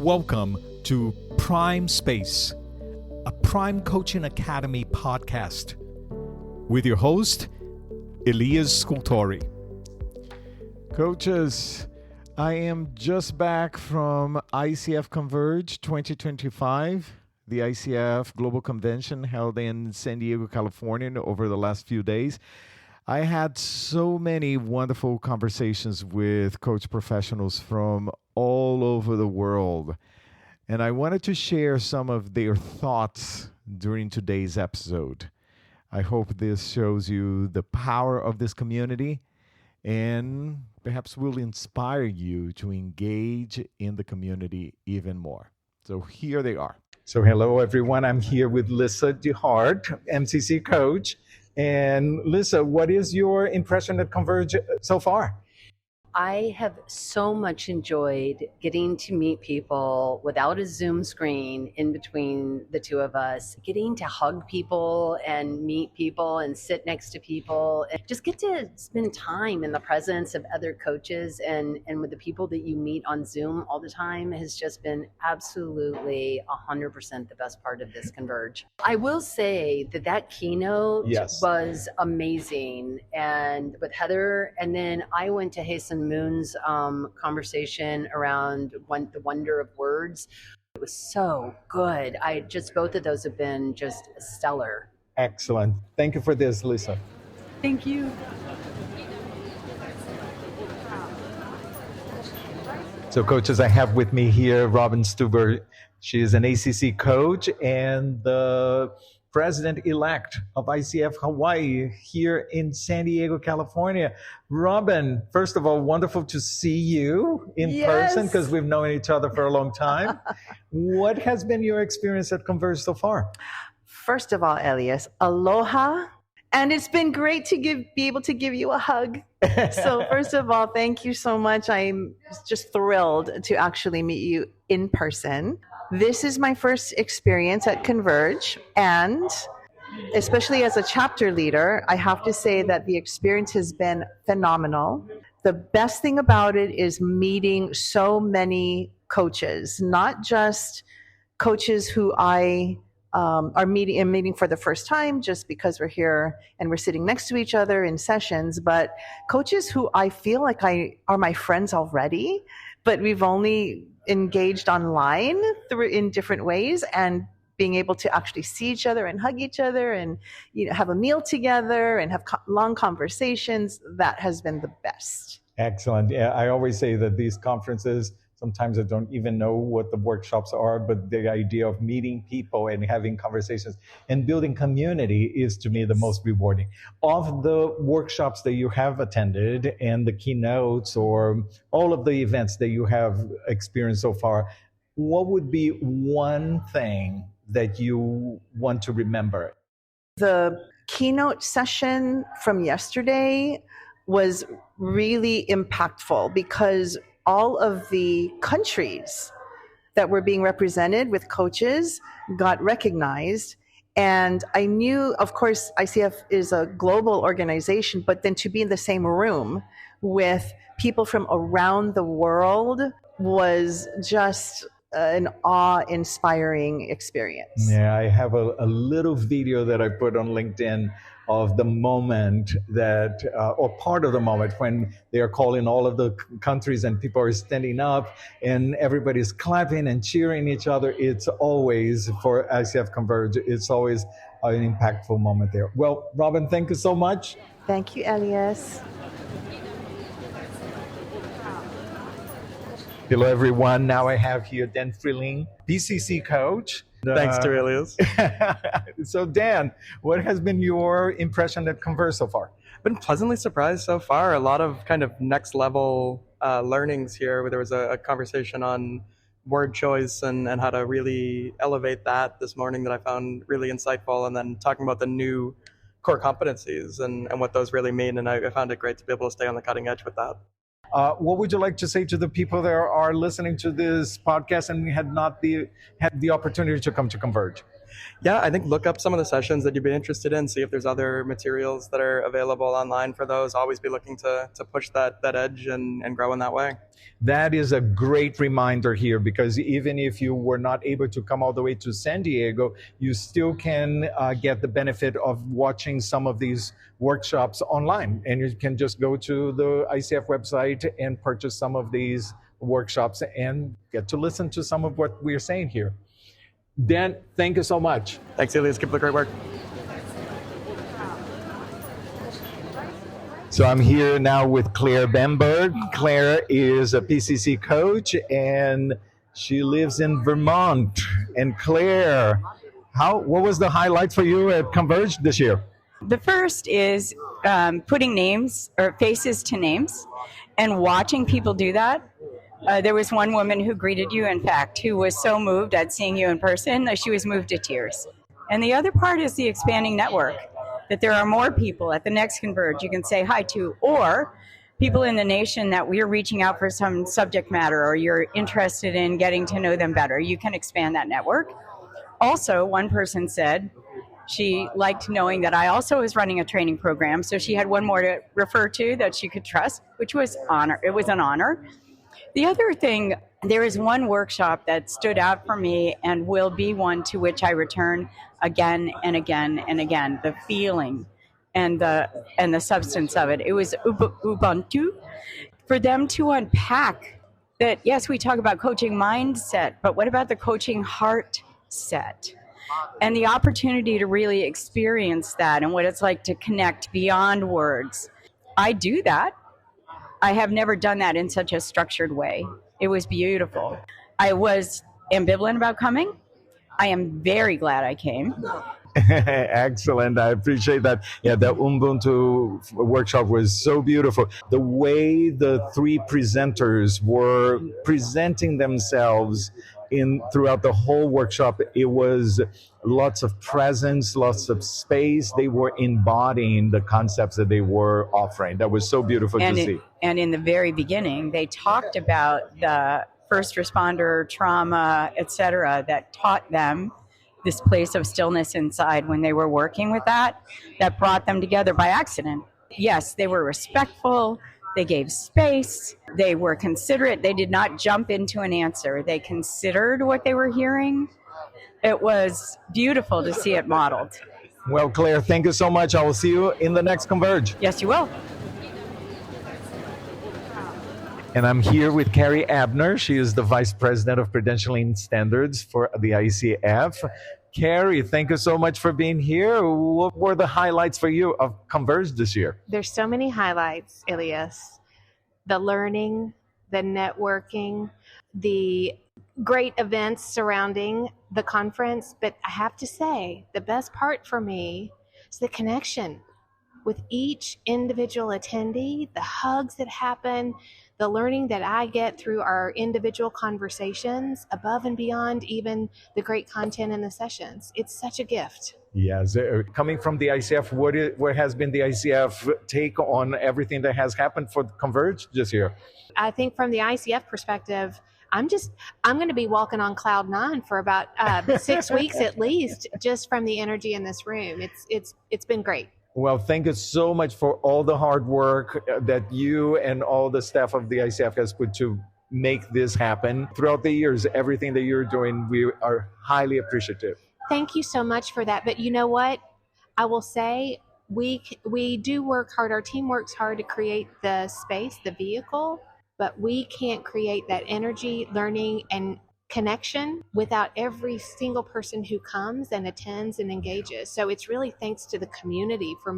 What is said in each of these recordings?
Welcome to Prime Space, a Prime Coaching Academy podcast with your host, Elias Scultori. Coaches, I am just back from ICF Converge 2025, the ICF Global Convention held in San Diego, California over the last few days. I had so many wonderful conversations with coach professionals from all over the world, and I wanted to share some of their thoughts during today's episode. I hope this shows you the power of this community and perhaps will inspire you to engage in the community even more. So here they are. So hello, everyone. I'm here with Lyssa deHart, MCC coach. And Lyssa, what is your impression at Converge so far? I have so much enjoyed getting to meet people without a Zoom screen in between the two of us, getting to hug people and meet people and sit next to people and just get to spend time in the presence of other coaches and with the people that you meet on Zoom all the time has just been absolutely 100% the best part of this Converge. I will say that keynote was amazing, and with Heather, and then I went to Hasten Moon's conversation around the wonder of words. It was so good. Both of those have been just stellar. Excellent. Thank you for this, Lyssa. Thank you. So coaches, I have with me here Robin Stueber. She is an ACC coach and the president-elect of ICF Hawaii here in San Diego, California. Robin, first of all, wonderful to see you in person because we've known each other for a long time. What has been your experience at Converge so far? First of all, Elias, aloha. And it's been great to be able to give you a hug. So first of all, thank you so much. I'm just thrilled to actually meet you in person. This is my first experience at Converge, and especially as a chapter leader, I have to say that the experience has been phenomenal. The best thing about it is meeting so many coaches, not just coaches who I am meeting for the first time just because we're here and we're sitting next to each other in sessions, but coaches who I feel like are my friends already, but we've only engaged online in different ways, and being able to actually see each other and hug each other and have a meal together and have long conversations, that has been the best. Excellent. Yeah, I always say that these conferences, sometimes I don't even know what the workshops are, but the idea of meeting people and having conversations and building community is, to me, the most rewarding. Of the workshops that you have attended and the keynotes or all of the events that you have experienced so far, what would be one thing that you want to remember? The keynote session from yesterday was really impactful because all of the countries that were being represented with coaches got recognized. And I knew, of course, ICF is a global organization, but then to be in the same room with people from around the world was just an awe-inspiring experience. Yeah, I have a little video that I put on LinkedIn of the moment that, or part of the moment when they are calling all of the countries and people are standing up and everybody's clapping and cheering each other. It's always, for ICF Converge, it's always an impactful moment there. Well, Robin, thank you so much. Thank you, Elias. Hello, everyone. Now I have here Dan Freehling, PCC coach. Thanks to Elias. So Dan, what has been your impression at Converge so far? Been pleasantly surprised so far. A lot of kind of next level learnings here, where there was a conversation on word choice and how to really elevate that this morning that I found really insightful, and then talking about the new core competencies and what those really mean. And I found it great to be able to stay on the cutting edge with that. What would you like to say to the people that are listening to this podcast and had not had the opportunity to come to Converge? Yeah, I think look up some of the sessions that you'd be interested in, see if there's other materials that are available online for those. Always be looking to push that edge and grow in that way. That is a great reminder here, because even if you were not able to come all the way to San Diego, you still can get the benefit of watching some of these workshops online. And you can just go to the ICF website and purchase some of these workshops and get to listen to some of what we're saying here. Dan, thank you so much. Thanks, Elias. Keep up the great work. So I'm here now with Claire Bamberg. Claire is a PCC coach and she lives in Vermont. And Claire, what was the highlight for you at Converge this year? The first is putting names or faces to names and watching people do that. There was one woman who greeted you, in fact, who was so moved at seeing you in person that she was moved to tears. And the other part is the expanding network, that there are more people at the next Converge you can say hi to, or people in the nation that we're reaching out for some subject matter or you're interested in getting to know them better. You can expand that network. Also, one person said she liked knowing that I also was running a training program, so she had one more to refer to that she could trust, which was honor. It was an honor. The other thing, there is one workshop that stood out for me and will be one to which I return again and again and again, the feeling and the substance of it. It was Ubuntu. For them to unpack that, yes, we talk about coaching mindset, but what about the coaching heart set? And the opportunity to really experience that and what it's like to connect beyond words. I do that. I have never done that in such a structured way. It was beautiful. I was ambivalent about coming. I am very glad I came. Excellent. I appreciate that. Yeah, the Ubuntu workshop was so beautiful. The way the three presenters were presenting themselves throughout the whole workshop, it was lots of presence, lots of space. They were embodying the concepts that they were offering. That was so beautiful to see. And in the very beginning, they talked about the first responder trauma, etc., that taught them this place of stillness inside when they were working with that brought them together by accident. Yes, they were respectful. They gave space. They were considerate. They did not jump into an answer. They considered what they were hearing. It was beautiful to see it modeled. Well, Claire, thank you so much. I will see you in the next Converge. Yes, you will. And I'm here with Carrie Abner. She is the Vice President of Credentialing Standards for the ICF. Carrie, thank you so much for being here. What were the highlights for you of Converge this year? There's so many highlights, Elias. The learning, the networking, the great events surrounding the conference. But I have to say, the best part for me is the connection with each individual attendee, the hugs that happen, the learning that I get through our individual conversations, above and beyond even the great content in the sessions. It's such a gift. Yes, coming from the ICF, what has been the ICF take on everything that has happened for Converge this year? I think from the ICF perspective, I'm going to be walking on cloud 9 for about 6 weeks at least, just from the energy in this room. It's been great. Well, thank you so much for all the hard work that you and all the staff of the ICF has put to make this happen. Throughout the years, everything that you're doing, we are highly appreciative. Thank you so much for that. But you know what? I will say we do work hard. Our team works hard to create the space, the vehicle, but we can't create that energy, learning, and connection without every single person who comes and attends and engages. So it's really thanks to the community for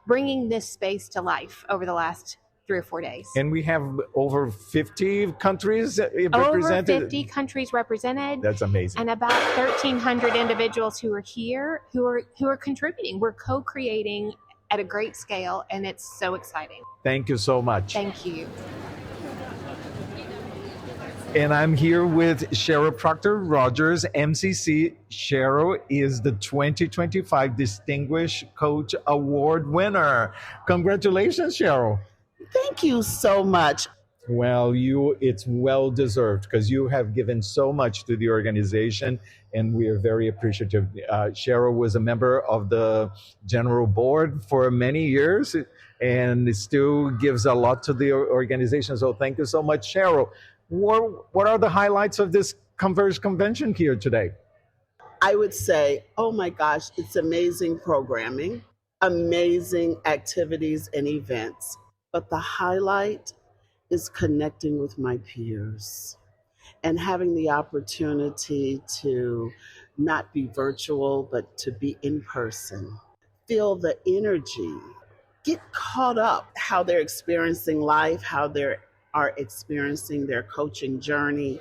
bringing this space to life over the last 3 or 4 days. And we have over 50 countries represented. Over 50 countries represented. That's amazing. And about 1,300 individuals who are here, who are contributing. We're co-creating at a great scale, and it's so exciting. Thank you so much. Thank you. And I'm here with Cheryl Procter-Rogers, MCC. Cheryl is the 2025 Distinguished Coach Award winner. Congratulations, Cheryl. Thank you so much. Well, it's well deserved because you have given so much to the organization, and we are very appreciative. Cheryl was a member of the general board for many years, and still gives a lot to the organization. So thank you so much, Cheryl. What are the highlights of this Converge convention here today? I would say, oh my gosh, it's amazing programming, amazing activities and events. But the highlight is connecting with my peers and having the opportunity to not be virtual, but to be in person. Feel the energy, get caught up how they're experiencing life, how they are experiencing their coaching journey.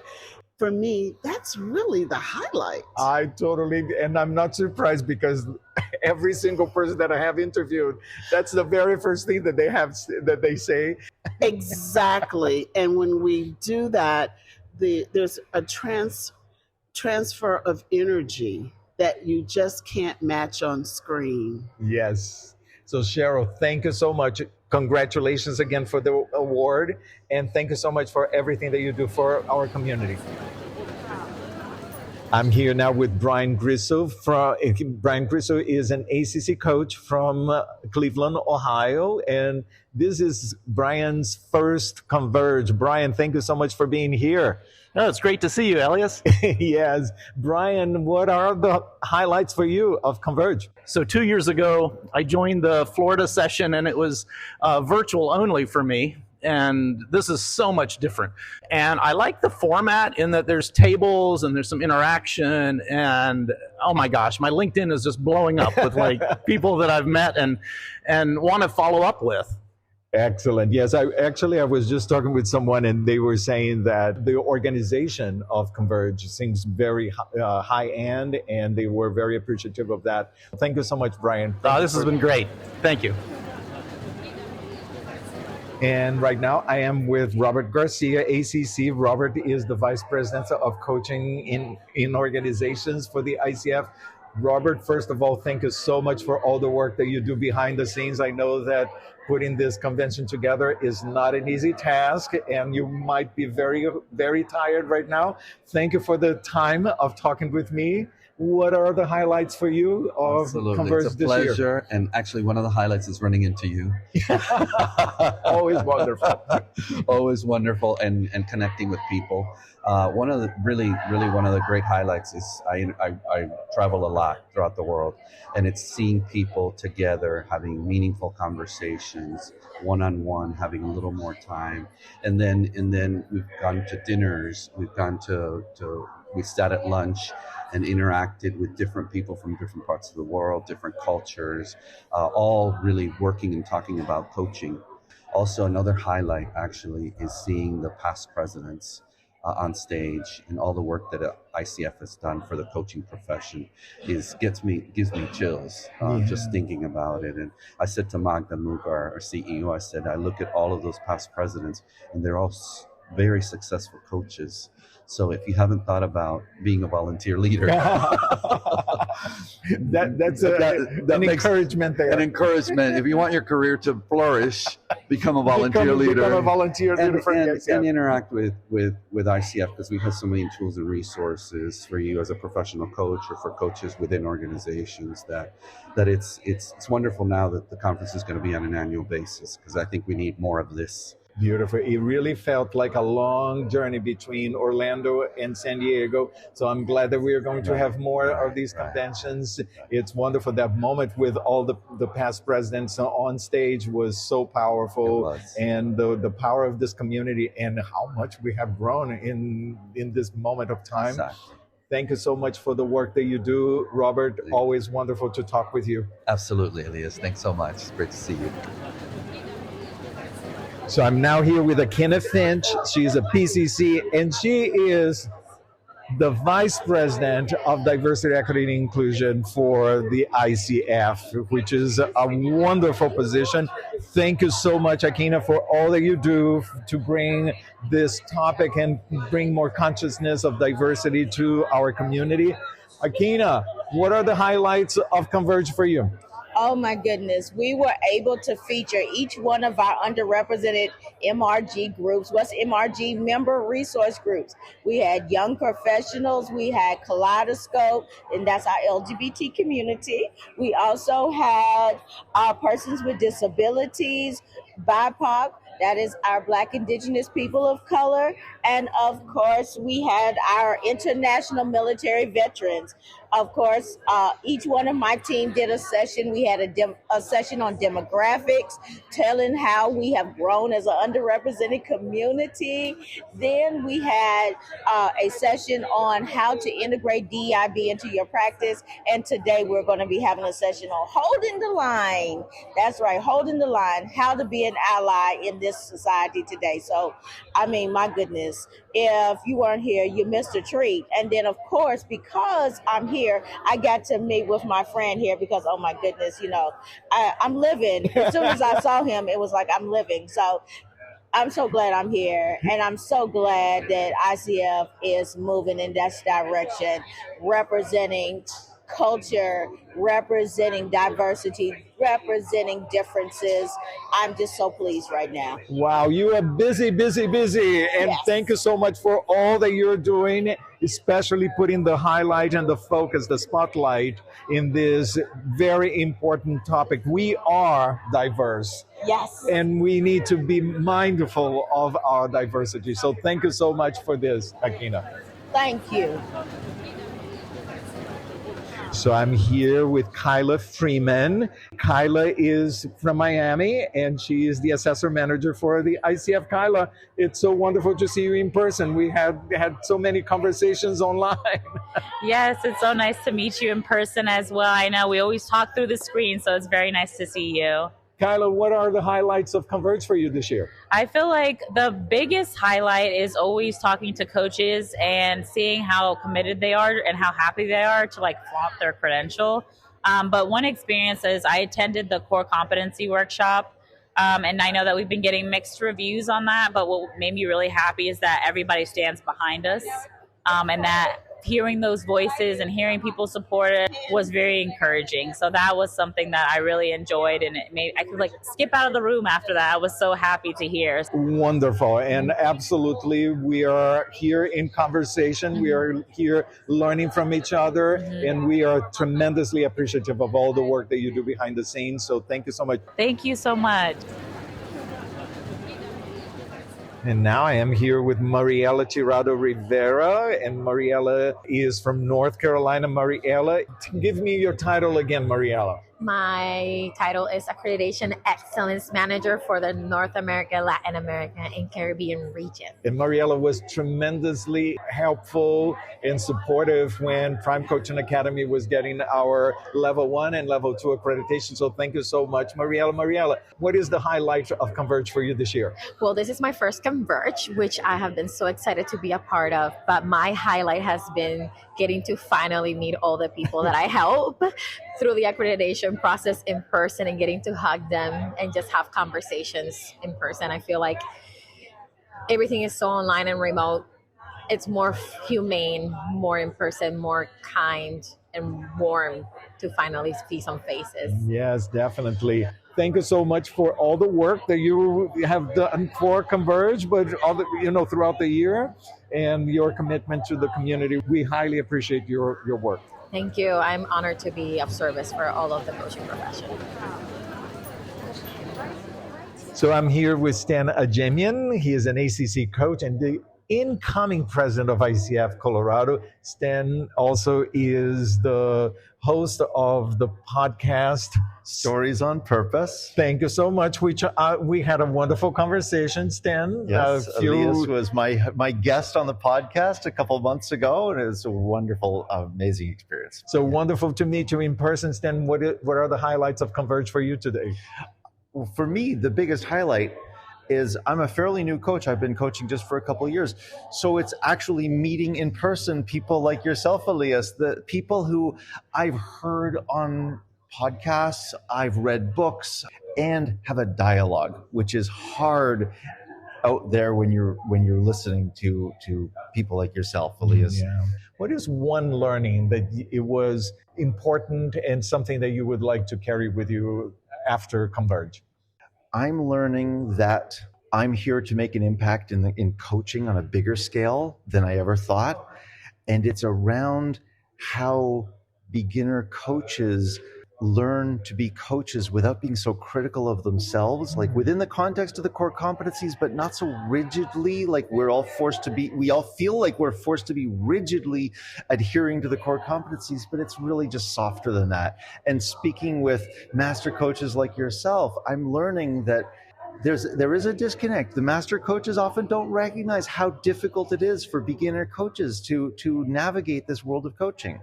For me, that's really the highlight. I totally, and I'm not surprised because every single person that I have interviewed, that's the very first thing that they say. Exactly. And when we do that, there's a transfer of energy that you just can't match on screen. Yes. So Cheryl, thank you so much. Congratulations again for the award, and thank you so much for everything that you do for our community. I'm here now with Brian Grisso. Brian Grisso is an ACC coach from Cleveland, Ohio, and this is Brian's first Converge. Brian, thank you so much for being here. Oh, it's great to see you, Elias. Yes. Brian, what are the highlights for you of Converge? So 2 years ago, I joined the Florida session, and it was virtual only for me. And this is so much different. And I like the format in that there's tables and there's some interaction. And oh my gosh, my LinkedIn is just blowing up with like people that I've met and want to follow up with. Excellent. Yes, I was just talking with someone, and they were saying that the organization of Converge seems very high end, and they were very appreciative of that. Thank you so much, Brian. This has been great. Thank you. And right now I am with Robert Garcia, ACC. Robert is the Vice President of Coaching in Organizations for the ICF. Robert, first of all, thank you so much for all the work that you do behind the scenes. I know that putting this convention together is not an easy task, and you might be very, very tired right now. Thank you for the time of talking with me. What are the highlights for you of Converge this year? It's a pleasure, and actually one of the highlights is running into you. Always wonderful. Always wonderful, and connecting with people. One of the really one of the great highlights is I travel a lot throughout the world, and it's seeing people together having meaningful conversations, one-on-one, having a little more time, and then we've gone to dinners, we sat at lunch and interacted with different people from different parts of the world, different cultures, all really working and talking about coaching. Also, another highlight actually is seeing the past presidents on stage, and all the work that ICF has done for the coaching profession gives me chills just thinking about it. And I said to Magda Moog, our CEO, I said, I look at all of those past presidents, and they're all very successful coaches. So if you haven't thought about being a volunteer leader, that's an encouragement there. An encouragement. If you want your career to flourish, become a volunteer leader. Become a volunteer leader for ICF. And interact with ICF, because we have so many tools and resources for you as a professional coach or for coaches within organizations that it's wonderful now that the conference is going to be on an annual basis, because I think we need more of this. Beautiful. It really felt like a long journey between Orlando and San Diego. So I'm glad that we are going to have more of these conventions. It's wonderful. That moment with all the past presidents on stage was so powerful. And the power of this community and how much we have grown in this moment of time. Exactly. Thank you so much for the work that you do, Robert. Always wonderful to talk with you. Absolutely, Elias. Thanks so much. It's great to see you. So I'm now here with Aikyna Finch. She's a PCC, and she is the Vice President of Diversity, Equity, and Inclusion for the ICF, which is a wonderful position. Thank you so much, Aikyna, for all that you do to bring this topic and bring more consciousness of diversity to our community. Aikyna, what are the highlights of Converge for you? Oh my goodness. We were able to feature each one of our underrepresented MRG groups. What's MRG? Member resource groups. We had young professionals, we had Kaleidoscope, and that's our LGBT community. We also had persons with disabilities, BIPOC, that is our Black Indigenous people of color. And of course, we had our international military veterans. Of course, each one of my team did a session. We had a session on demographics, telling how we have grown as an underrepresented community. Then we had a session on how to integrate DEIB into your practice. And today we're going to be having a session on holding the line. That's right, holding the line, how to be an ally in this society today. So, I mean, my goodness, if you weren't here, you missed a treat. And then, of course, because I'm here, I got to meet with my friend here because, oh my goodness, you know, I'm living. As soon as I saw him, it was like I'm living. So I'm so glad I'm here. And I'm so glad that ICF is moving in that direction, representing culture, representing diversity, representing differences. I'm just so pleased right now. Wow, you are busy. And Yes. Thank you so much for all that you're doing, especially putting the highlight and the focus, the spotlight in this very important topic. We are diverse. Yes. And we need to be mindful of our diversity. So thank you so much for this, Aikyna. Thank you. So I'm here with Khyla Freeman. Khyla is from Miami, and she is the assessor manager for the ICF. Khyla, it's so wonderful to see you in person. We had so many conversations online. Yes, it's so nice to meet you in person as well. I know we always talk through the screen, so it's very nice to see you. Khyla, what are the highlights of Converge for you this year? I feel like the biggest highlight is always talking to coaches and seeing how committed they are and how happy they are to like flaunt their credential. But one experience is I attended the core competency workshop. And I know that we've been getting mixed reviews on that, but what made me really happy is that everybody stands behind us, and that hearing those voices and hearing people support it was very encouraging. So that was something that I really enjoyed, and it made I could like skip out of the room after that. I was so happy to hear. Wonderful. And absolutely, we are here in conversation. We are here learning from each other, and we are tremendously appreciative of all the work that you do behind the scenes. So thank you so much. Thank you so much. And now I am here with Mariela Tirado Rivera, and Mariela is from North Carolina. Mariela, give me your title again, Mariela. My title is Accreditation Excellence Manager for the North America, Latin America, and Caribbean region. And Mariela was tremendously helpful and supportive when Prime Coaching Academy was getting our level 1 and level 2 accreditation. So thank you so much, Mariela. Mariela, what is the highlight of Converge for you this year? Well, this is my first Converge, which I have been so excited to be a part of. But my highlight has been getting to finally meet all the people that I help through the accreditation process in person and getting to hug them and just have conversations in person. I feel like everything is so online and remote. It's more humane, more in person, more kind and warm to finally see some faces. Yes, definitely. Thank you so much for all the work that you have done for Converge, but all the, throughout the year, and your commitment to the community. We highly appreciate your work. Thank you. I'm honored to be of service for all of the coaching profession. So I'm here with Stan Ajemian. He is an ACC coach and the incoming president of ICF Colorado. Stan also is the host of the podcast Stories on Purpose. Thank you so much. We had a wonderful conversation, Stan. Yes, Elias was my guest on the podcast a couple of months ago, and it was a wonderful, amazing experience. So wonderful to meet you in person, Stan. What are the highlights of Converge for you today? Well, for me, the biggest highlight is I'm a fairly new coach. I've been coaching just for a couple of years. So it's actually meeting in person people like yourself, Elias, the people who I've heard on podcasts, I've read books, and have a dialogue, which is hard out there when you're listening to people like yourself, Elias. Yeah. What is one learning that it was important and something that you would like to carry with you after Converge? I'm learning that I'm here to make an impact in coaching on a bigger scale than I ever thought. And it's around how beginner coaches learn to be coaches without being so critical of themselves, like within the context of the core competencies, but not so rigidly, like we all feel like we're forced to be rigidly adhering to the core competencies, but it's really just softer than that. And speaking with master coaches like yourself, I'm learning that there is a disconnect. The master coaches often don't recognize how difficult it is for beginner coaches to navigate this world of coaching.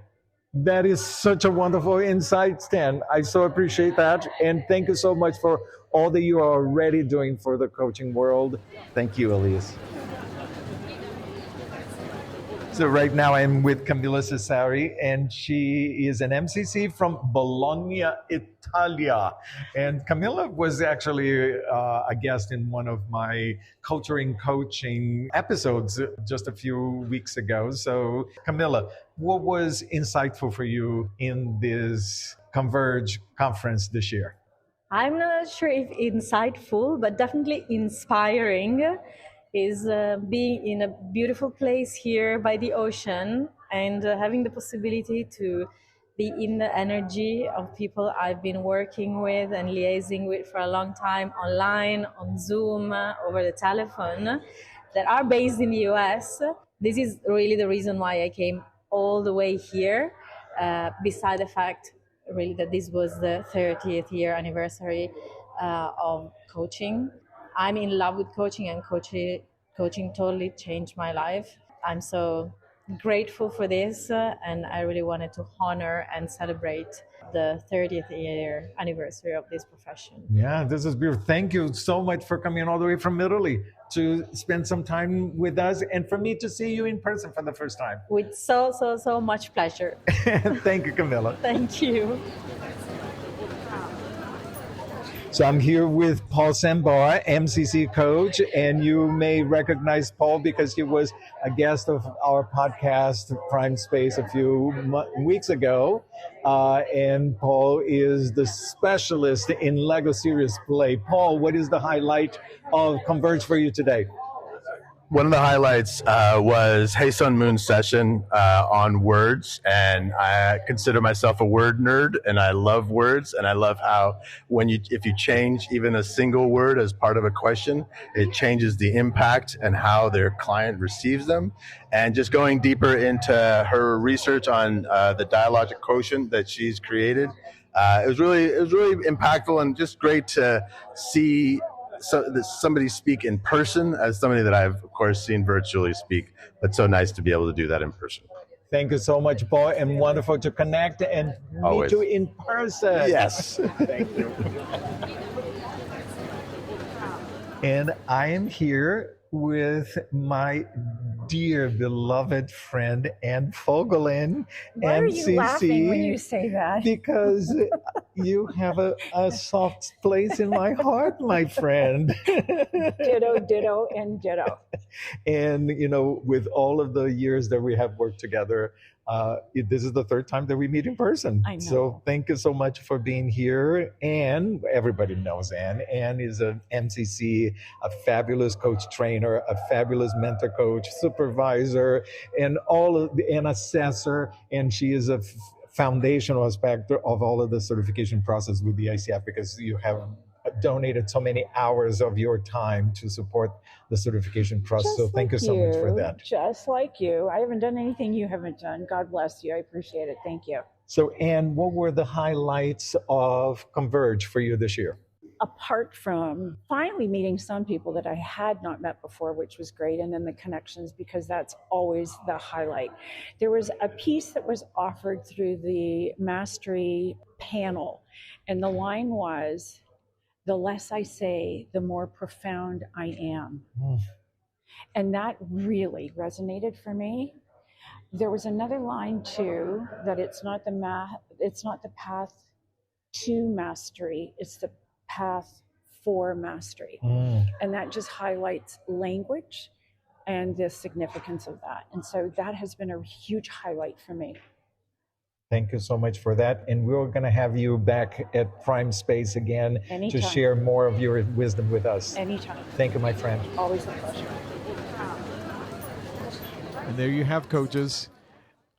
That is such a wonderful insight, Stan. I so appreciate that. And thank you so much for all that you are already doing for the coaching world. Thank you, Elias. So right now I'm with Camila Cesari, and she is an MCC from Bologna, Italia. And Camila was actually a guest in one of my Culturing Coaching episodes just a few weeks ago. So Camila, what was insightful for you in this Converge conference this year? I'm not sure if insightful, but definitely inspiring is being in a beautiful place here by the ocean and having the possibility to be in the energy of people I've been working with and liaising with for a long time online, on Zoom, over the telephone, that are based in the US. This is really the reason why I came all the way here, beside the fact really that this was the 30th year anniversary of coaching. I'm in love with coaching, and coaching totally changed my life. I'm so grateful for this, and I really wanted to honor and celebrate the 30th year anniversary of this profession. Yeah, this is beautiful. Thank you so much for coming all the way from Italy to spend some time with us, and for me to see you in person for the first time. With so much pleasure. Thank you, Camila. Thank you. So I'm here with Paul Sanbar, MCC coach, and you may recognize Paul because he was a guest of our podcast, Prime Space, a few weeks ago. And Paul is the specialist in Lego Serious Play. Paul, what is the highlight of Converge for you today? One of the highlights was Hey Sun Moon's session on words, and I consider myself a word nerd, and I love words, and I love how if you change even a single word as part of a question, it changes the impact and how their client receives them. And just going deeper into her research on the dialogic quotient that she's created, it was really impactful and just great to see somebody speak in person as somebody that I've, of course, seen virtually speak, but so nice to be able to do that in person. Thank you so much, Paul, and wonderful to connect and meet you in person. Yes. Thank you. And I am here with my dear beloved friend Ann Fogolin. Why are you laughing when you say that? Because you have a soft place in my heart, my friend. Ditto, and ditto. And, with all of the years that we have worked together, this is the third time that we meet in person. I know. So thank you so much for being here. And everybody knows Ann. Ann is an MCC, a fabulous coach trainer, a fabulous mentor coach, supervisor, and an assessor. And she is a foundational aspect of all of the certification process with the ICF, because you have donated so many hours of your time to support the certification process. So thank you so much for that. Just like you. I haven't done anything you haven't done. God bless you. I appreciate it. Thank you. So, Ann, what were the highlights of Converge for you this year? Apart from finally meeting some people that I had not met before, which was great, and then the connections, because that's always the highlight. There was a piece that was offered through the Mastery panel, and the line was, "The less I say, the more profound I am." And that really resonated for me. There was another line too, that it's not the path to mastery, it's the path for mastery. And that just highlights language and the significance of that. And so that has been a huge highlight for me. Thank you so much for that. And we're going to have you back at Prime Space again Anytime. to share more of your wisdom with us. Anytime. Thank you, my friend. Always a pleasure. And there you have, coaches.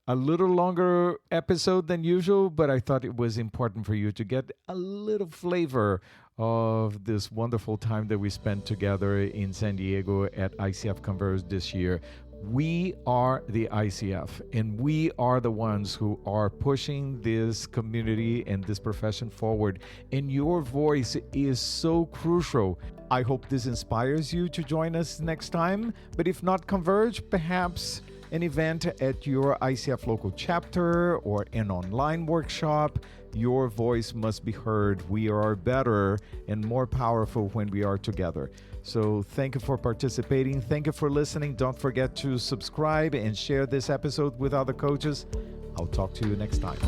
A little longer episode than usual, but I thought it was important for you to get a little flavor of this wonderful time that we spent together in San Diego at ICF Converge this year. We are the ICF, and we are the ones who are pushing this community and this profession forward. And your voice is so crucial. I hope this inspires you to join us next time. But if not Converge, perhaps an event at your ICF local chapter or an online workshop. Your voice must be heard. We are better and more powerful when we are together. So thank you for participating. Thank you for listening. Don't forget to subscribe and share this episode with other coaches. I'll talk to you next time.